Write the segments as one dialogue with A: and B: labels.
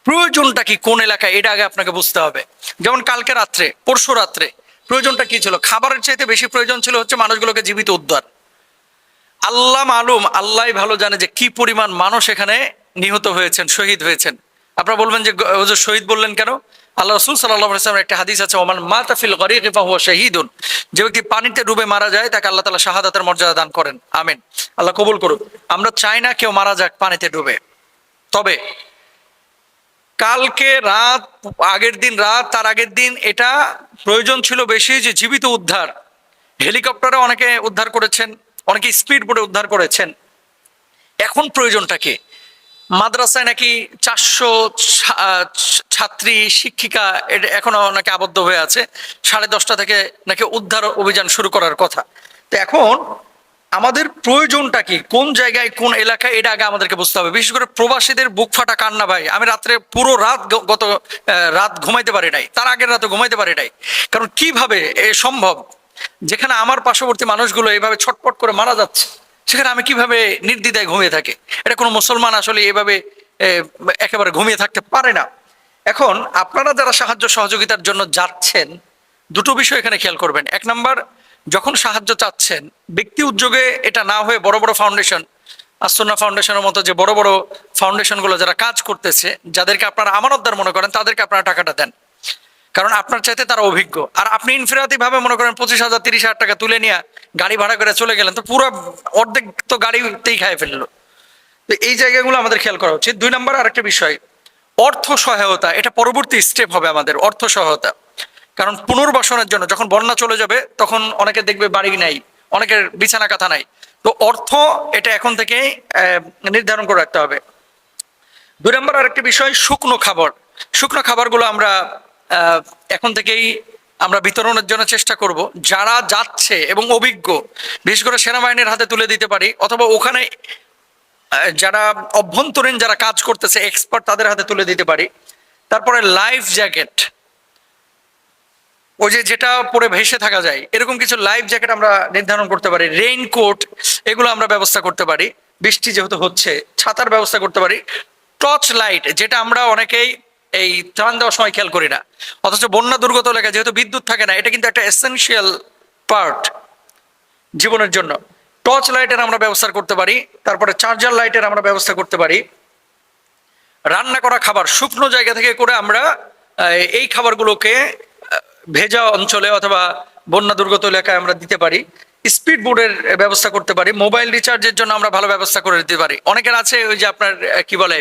A: প্রয়োজনটা কি কোন এলাকায়, এটা আগে আপনাকে বুঝতে হবে। যেমন কালকে রাত্রে, পরশু রাত্রে প্রয়োজনটা কি ছিল? খাবারের চাইতে বেশি প্রয়োজন ছিল হচ্ছে মানুষগুলোকে জীবিত উদ্ধার। আল্লাহ মালুম, আল্লাহ ভালো জানে যে কি পরিমাণ মানুষ এখানে নিহত হয়েছেন, শহীদ হয়েছেন। আপনারা বলবেন যে হুজুর শহীদ বললেন কেন? আল্লাহ রাসূল সাল্লাল্লাহু আলাইহি ওয়াসাল্লামের একটা হাদিস আছে, ওমান মাতা ফিল গরিকি ফাহুয়া শাহীদুন, যে ব্যক্তি পানিতে ডুবে মারা যায় তাকে আল্লাহ তাআলা শাহাদাতের মর্যাদা দান করেন। আমিন, আল্লাহ কবুল করুন। আমরা চাই না কেউ মারা যাক পানিতে ডুবে। তবে কালকে রাত, আগের দিন রাত, তার আগের দিন এটা প্রয়োজন ছিল বেশি যে জীবিত উদ্ধার। হেলিকপ্টারে অনেকে উদ্ধার করেছেন, অনেকে স্পিড বোটে উদ্ধার করেছেন। এখন প্রয়োজনটা কি? মাদ্রাসায় নাকি 400 ছাত্রী শিক্ষিকা এখনো নাকি আবদ্ধ হয়ে আছে, 10:30 থেকে নাকি উদ্ধার অভিযান শুরু করার কথা। তো এখন আমাদের প্রয়োজনটা কি, কোন জায়গায় কোন এলাকায়, এটা আগে আমাদেরকে বুঝতে হবে। বিশেষ করে প্রবাসীদের বুক ফাটা কান্না ভাই। আমি রাত্রে পুরো রাত, গত রাত ঘুমাইতে পারি নাই, তার আগের রাতে ঘুমাইতে পারি নাই। কারণ কিভাবে এ সম্ভব? যেখানে আমার পার্শ্ববর্তী মানুষগুলো এইভাবে ছটপট করে মারা যাচ্ছে, সেখানে আমি কিভাবে নির্দ্বিধায় ঘুমিয়ে থাকি? এটা কোনো মুসলমান আসলে এভাবে একেবারে ঘুমিয়ে থাকতে পারে না। এখন আপনারা যারা সাহায্য সহযোগিতার জন্য যাচ্ছেন, দুটো বিষয় এখানে খেয়াল করবেন। এক নাম্বার, যখন সাহায্য চাচ্ছেন ব্যক্তি উদ্যোগে এটা না হয়ে বড় বড় ফাউন্ডেশন, আসন্না ফাউন্ডেশনের মতো যে বড় বড় ফাউন্ডেশনগুলো যারা কাজ করতেছে, যাদেরকে আপনারা আমানতদার মনে করেন, তাদেরকে আপনারা টাকাটা দেন। কারণ আপনার চাইতে তারা অভিজ্ঞ। আর আপনি ইনফিরাতি ভাবে মনে করেন 25,000 30,000 টাকা তুলে নিয়ে গাড়ি ভাড়া করে চলে গেলেন, তো পুরো অর্ধেক তো গাড়িতেই খায় ফেললো। তো এই জায়গাগুলো আমাদের খেয়াল করা উচিত। 2 নম্বর আরেকটা বিষয়, অর্থ সহায়তা। এটা পরবর্তী স্টেপ হবে আমাদের, অর্থ সহায়তা। কারণ পুনর্বাসনের জন্য যখন বন্যা চলে যাবে, তখন অনেকে দেখবে বাড়ি নাই, অনেকের বিছানা কাঁথা নাই। তো অর্থ এটা এখন থেকেই নির্ধারণ করে রাখতে হবে। 2 নম্বর আরেকটা বিষয়, শুকনো খাবার। শুকনো খাবারগুলো আমরা এখন থেকেই আমরা বিতরণের জন্য চেষ্টা করব। যারা যাচ্ছে এবং অভিজ্ঞ, বিশেষ করে সেনাবাহিনীর হাতে তুলে দিতে পারি, অথবা ওখানে যারা অভ্যন্তরীণ যারা কাজ করতেছে এক্সপার্ট, তাদের হাতে তুলে দিতে পারি। তারপরে লাইফ জ্যাকেট, ওই যে যেটা পরে ভেসে থাকা যায়, এরকম কিছু লাইফ জ্যাকেট আমরা নির্ধারণ করতে পারি। রেইনকোট, এগুলো আমরা ব্যবস্থা করতে পারি। বৃষ্টি যেহেতু হচ্ছে, ছাতার ব্যবস্থা করতে পারি। টর্চ লাইট, যেটা আমরা অনেকেই এই ত্রাণ দেওয়ার সময় খেয়াল করি না, অথচ বন্যা দুর্গত এলাকায় যেহেতু বিদ্যুৎ থাকে না, এটা কিন্তু একটা এসেনশিয়াল পার্ট জীবনের জন্য। টর্চ লাইটের আমরা ব্যবস্থা করতে পারি। তারপরে চার্জার লাইটের আমরা ব্যবস্থা করতে পারি। রান্না করা খাবার শুকনো জায়গা থেকে করে আমরা এই খাবারগুলোকে ভেজা অঞ্চলে অথবা বন্যা দুর্গত এলাকায় আমরা দিতে পারি। স্পিড বোর্ডের ব্যবস্থা করতে পারি। মোবাইল রিচার্জের জন্য আমরা ভালো ব্যবস্থা করে দিতে পারি। অনেকের আছে ওই যে আপনার কি বলে,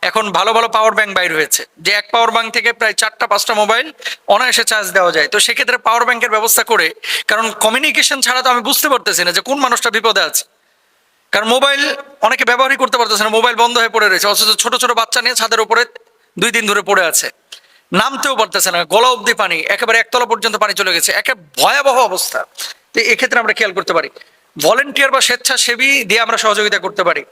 A: এখন ভালো ভালো পাওয়ার ব্যাংক বাইর হয়েছে, যে এক পাওয়ার ব্যাংক থেকে প্রায় 4টা 5টা মোবাইল অনায়াসে চার্জ দেওয়া যায়। তো সেক্ষেত্রে পাওয়ার ব্যাংকের ব্যবস্থা করে, কারণ কমিউনিকেশন ছাড়া তো আমি বুঝতে পারতেছি না যে কোন মানুষটা বিপদে আছে। কারণ মোবাইল অনেকে ব্যবহারই করতে পারতেছে না, মোবাইল বন্ধ হয়ে পড়ে রয়েছে, অথচ ছোট ছোট বাচ্চা নিয়ে ছাদের উপরে 2 দিন ধরে পড়ে আছে, নামতেও পারতেছে না, গলা অব্দি পানি, একেবারে একতলা পর্যন্ত পানি চলে গেছে, একে ভয়াবহ অবস্থা। তো এক্ষেত্রে আমরা খেয়াল করতে পারি। ভলেন্টিয়ার বা স্বেচ্ছাসেবী দিয়ে আমরা সহযোগিতা করতে পারি।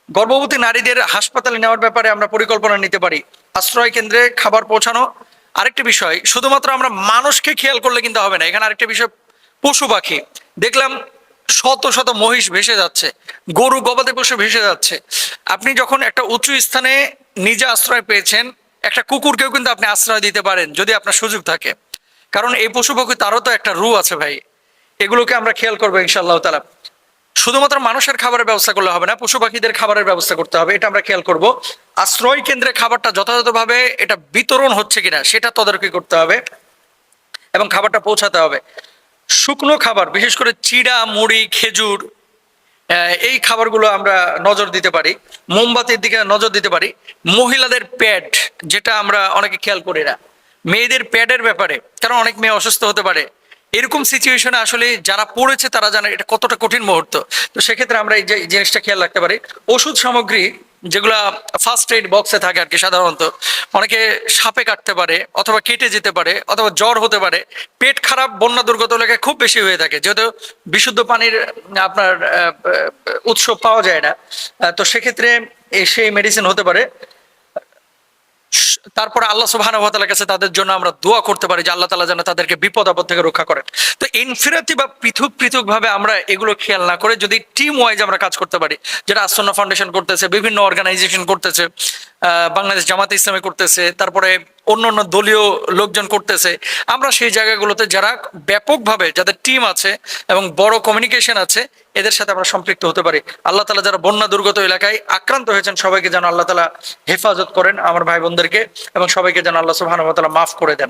A: গর্ভবতী নারীদের হাসপাতালে নেওয়ার ব্যাপারে আমরা পরিকল্পনা নিতে পারি। আশ্রয় কেন্দ্রে খাবার পৌঁছানো। আরেকটি বিষয়, শুধুমাত্র আমরা মানুষকে খেয়াল করলে কিন্তু হবে না, এখানে আরেকটি বিষয়, পশু পাখি। দেখলাম শত শত মহিষ ভেসে যাচ্ছে, গরু গবাদি পশু ভেসে যাচ্ছে। আপনি যখন একটা উঁচু স্থানে নিজে আশ্রয় পেয়েছেন, একটা কুকুরকেও কিন্তু আপনি আশ্রয় দিতে পারেন যদি আপনার সুযোগ থাকে। কারণ এই পশু পাখি, তারও তো একটা রূহ আছে ভাই। এগুলোকে আমরা খেয়াল করবো ইনশাআল্লাহ তাআলা। শুধুমাত্র মানুষের খাবারের ব্যবস্থা করলে হবে না, পশু পাখিদের খাবারের ব্যবস্থা করতে হবে, এটা আমরা খেয়াল করব। আশ্রয় কেন্দ্রে খাবারটা যথাযথভাবে এটা বিতরণ হচ্ছে কিনা সেটা তদারকি করতে হবে এবং খাবারটা পৌঁছাতে হবে। শুকনো খাবার, বিশেষ করে চিড়া, মুড়ি, খেজুর, এই খাবারগুলো আমরা নজর দিতে পারি। মোমবাতির দিকে নজর দিতে পারি। মহিলাদের প্যাড, যেটা আমরা অনেকে খেয়াল করি না, মেয়েদের প্যাডের ব্যাপারে, কারণ অনেক মেয়ে অসুস্থ হতে পারে। এরকম সিচুয়েশনে আসলে যারা পড়েছে তারা জানে এটা কতটা কঠিন মুহূর্ত। তো সেক্ষেত্রে আমরা এই যে জিনিসটা খেয়াল রাখতে পারি। ওষুধ সামগ্রী, যেগুলা ফার্স্ট এইড বক্সে থাকে আর কি, সাধারণত অনেকে সাপে কাটতে পারে, অথবা কেটে যেতে পারে, অথবা জ্বর হতে পারে। পেট খারাপ বন্যা দুর্গত এলাকায় খুব বেশি হয়ে থাকে, যেহেতু বিশুদ্ধ পানির আপনার উৎস পাওয়া যায় না। তো সেক্ষেত্রে সেই মেডিসিন হতে পারে। তারপরে আল্লাহ সুবহানাহু ওয়া তাআলার কাছে তাদের জন্য আমরা দোয়া করতে পারি যে আল্লাহ তাআলা যেন তাদেরকে বিপদ আপদ থেকে রক্ষা করেন। তো ইনফিনিটি বা পৃথক পৃথক ভাবে আমরা এগুলো খেয়াল না করে যদি টিম ওয়াইজ আমরা কাজ করতে পারি, যেটা আসন্না ফাউন্ডেশন করতেছে, বিভিন্ন অর্গানাইজেশন করতেছে, বাংলাদেশ জামাতে ইসলামী করতেছে, তারপরে অন্য অন্য দলীয় লোকজন করতেছে, আমরা সেই জায়গাগুলোতে যারা ব্যাপকভাবে যাদের টিম আছে এবং বড় কমিউনিকেশন আছে এদের সাথে আমরা সম্পৃক্ত হতে পারি। আল্লাহ তালা যারা বন্যা দুর্গত এলাকায় আক্রান্ত হয়েছেন সবাইকে যেন আল্লাহ তালা হেফাজত করেন, আমার ভাই বোনদেরকে, এবং সবাইকে যেন আল্লাহ সুবহানাহু ওয়া তাআলা মাফ করে দেন।